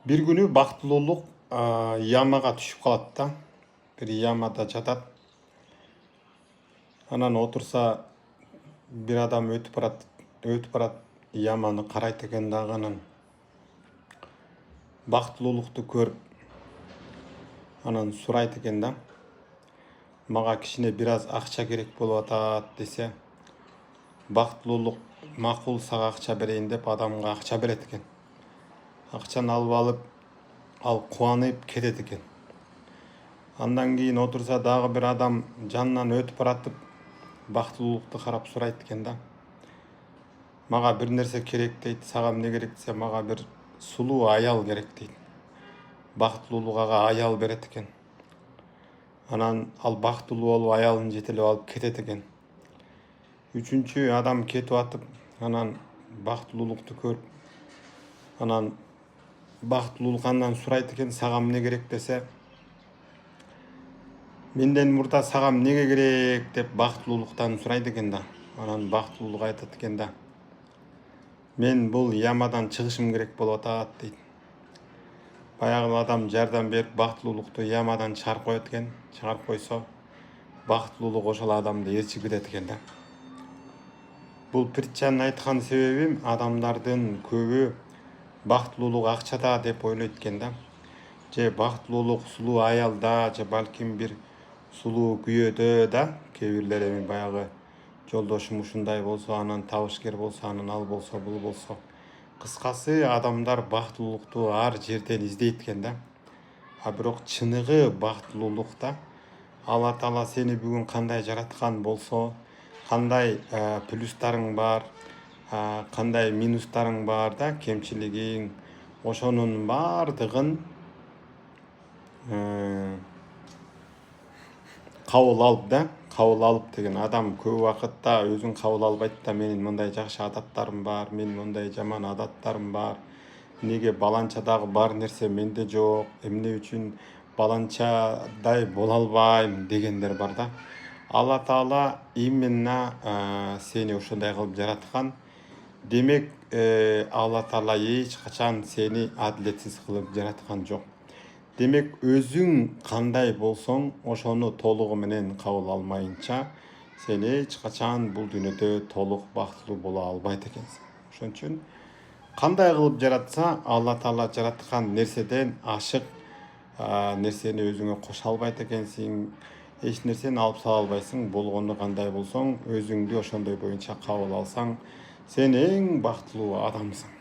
Bir günü бактылуулук ямага түшүп калат да. Бир ямада жатат. Анан отурса бир адам өтүп барат, яманы карайт экен дагы анан бактылуулукту көрүп анан сурайт экен да. Мага кичине бир аз акча керек болуп атат десе, бактылуулук макул сага акча берейин деп адамга акча берет экен. Акчаны алып ал кубанып кетет экен. Андан кийин отурса дагы бир адам жанынан өтүп баратып бактылуулукту карап сурайт экен да. Мага бир нерсе керек дейт. Сага эмне керек десе, мага бир сулуу аял керек дейт. Бактылуулук ага аял берет экен. Анан ал бактылуу болуп аялын жетелеп алып кетет экен. Үчүнчү адам кетип атып, анан бактылуулукту көрүп, анан бактылуулук андан сурайт экен, сага эмне керек десе, менден мурда сага эмнеге керек деп бактылуулуктан сурайт экен да. Анан бактылуулук айтат экен да, мен бул ямадан чыгышым керек болуп атат дейт. Баягы адам жардам берип бактылуулукту ямадан чыгарып коет экен. Чыгарып койсо, бактылуулук ошол адамды ээрчип кетет экен да. Бул притчаны айткан себебим, адамдардын көбү бактылуулук акчада деп ойлойт экен да. Же бактылуулук сулуу аялда, же балким бир сулуу күйөөдө да. Кээ бирлер эми баягы жолдошум ушундай болсо, анан табышкер болсо, анан ал болсо, бул болсо. Кыскасы, адамдар бактылуулукту ар жерден издейт экен да. А бирок чыныгы бактылуулукта Алла Таала сени бүгүн кандай жараткан болсо, кандай плюстарың бар, кандай минустарың бар да, кемчилигиң, ошонун баардыгын кабыл алып деген адам көп убакытта өзүн кабыл албайт да. Менин мындай жакшы адаттарым бар, менин мындай жаман адаттарым бар. Неге баланчадагы бар нерсе менде жок? Эмне үчүн баланчадай боло албайм дегендер бар да. Алла Таала именно сени ошондой кылып жараткан. Демек, Алла Таала эч качан сени адилетсиз кылып жараткан жок. Демек, өзүң кандай болсоң, ошону толугу менен кабыл алмайынча, сен эч качан бул дүйнөдө толук бактылуу боло албайт экенсиң. Ошон үчүн кандай кылып жаратса, Алла Таала жараткан нерседен ашык нерсени өзүңө кошо албайт экенсиң. Эч нерсени алып сала албайсың. Болгону кандай болсоң, өзүңдү ошондой боюнча кабыл алсаң, сен эң бактылуу адамсың.